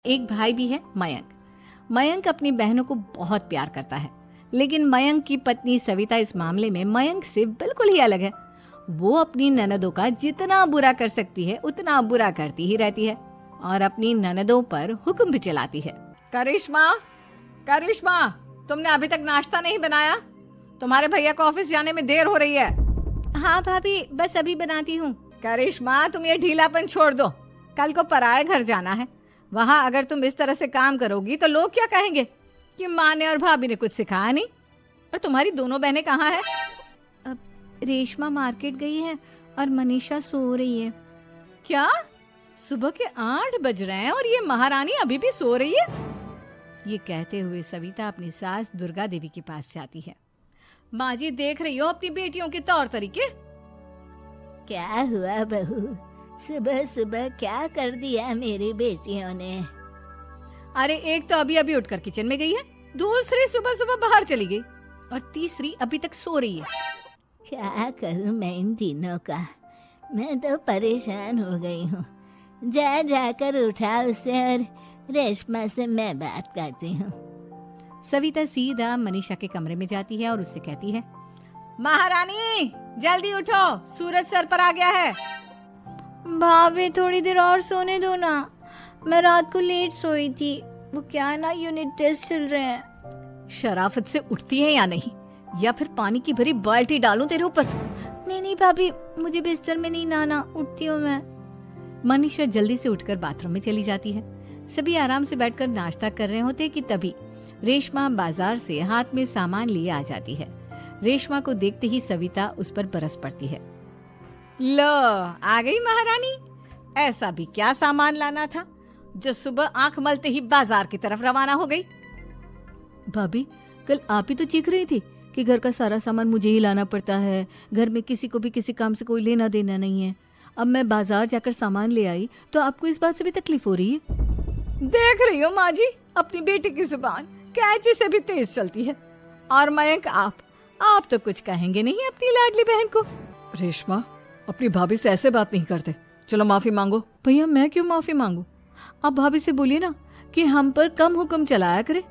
एक भाई भी है मयंक। मयंक अपनी बहनों को बहुत प्यार करता है, लेकिन मयंक की पत्नी सविता इस मामले में मयंक से बिल्कुल ही अलग है। वो अपनी ननदों का जितना बुरा कर सकती है उतना बुरा करती ही रहती है और अपनी ननदों पर हुक्म भी चलाती है। करिश्मा, करिश्मा, तुमने अभी तक नाश्ता नहीं बनाया? तुम्हारे भैया को ऑफिस जाने में देर हो रही है। हाँ भाभी, बस अभी बनाती हूँ। करिश्मा, तुम ये ढीलापन छोड़ दो। कल को पराये घर जाना है। वहाँ अगर तुम इस तरह से काम करोगी तो लोग क्या कहेंगे कि माँ ने और भाभी ने कुछ सिखाया नहीं। और तुम्हारी दोनों बहनें कहाँ हैं? अब रेशमा मार्केट गई है और मनीषा सो रही है। क्या? सुबह के 8 बज रहे हैं और ये महारानी अभी भी सो रही है? ये कहते हुए सविता अपनी सास दुर्गा देवी के पास जाती है। माँ जी, देख रही हो अपनी बेटियों के तौर तरीके? क्या हुआ बहू, सुबह सुबह क्या कर दिया मेरी बेटियों ने? अरे एक तो अभी अभी उठकर किचन में गई है, दूसरी सुबह सुबह बाहर चली गई और तीसरी अभी तक सो रही है। क्या करूं मैं इन तीनों का, मैं तो परेशान हो गई हूँ। जा जाकर उठा उसे और रेशमा से मैं बात करती हूँ। सविता सीधा मनीषा के कमरे में जाती है और उससे कहती है, महारानी जल्दी उठो, सूरज सर पर आ गया है। भाभी थोड़ी देर और सोने दो ना, मैं रात को लेट सोई थी। वो क्या ना, यूनिट टेस्ट चल रहे हैं। शराफत से उठती है या नहीं, या फिर पानी की भरी बाल्टी डालूं तेरे ऊपर? नहीं नहीं भाभी, मुझे बिस्तर में नहीं नहाना, उठती हूँ मैं। मनीषा जल्दी से उठकर बाथरूम में चली जाती है। सभी आराम से बैठकर नाश्ता कर रहे होते कि तभी रेशमा बाजार से हाथ में सामान लिए आ जाती है। रेशमा को देखते ही सविता उस पर बरस पड़ती है। लो, आ गई महारानी। ऐसा भी क्या सामान लाना था जो सुबह आंख मलते ही बाजार की तरफ रवाना हो गई? भाभी, कल आप ही तो चीख रही थी कि घर का सारा सामान मुझे ही लाना पड़ता है, घर में किसी को भी किसी काम से कोई लेना देना नहीं है। अब मैं बाजार जाकर सामान ले आई तो आपको इस बात से भी तकलीफ हो रही है? देख रही हो माँ जी, अपनी बेटी की जुबान कैंची से भी तेज चलती है। और मयंक, आप तो कुछ कहेंगे नहीं अपनी लाडली बहन को। रेशमा, अपनी भाभी से ऐसे बात नहीं करते। चलो माफी मांगो। भैया, मैं क्यों माफी मांगू? आप भाभी से बोलिए ना कि हम पर कम हुक्म चलाया करे।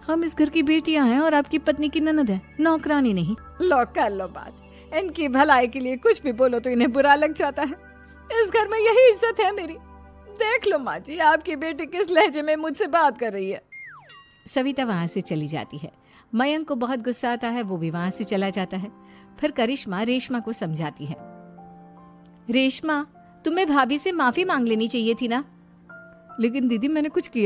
हम इस घर की बेटियां हैं और आपकी पत्नी की ननद है, नौकरानी नहीं। लो कर लो बात। इनकी भलाई के लिए कुछ भी बोलो तो इन्हें बुरा लग जाता है। इस घर में यही इज्जत है मेरी। देख लो माँ जी, आपकी बेटी किस लहजे में मुझसे बात कर रही है। सविता वहां से चली जाती है। मयंक को बहुत गुस्सा आता है, वो भी वहां से चला जाता है। फिर करिश्मा रेशमा को समझाती है, रेशमा, तुम्हें भाभी से माफी मांग लेनी चाहिए थी ना। लेकिन दीदी, मैंने कुछ किया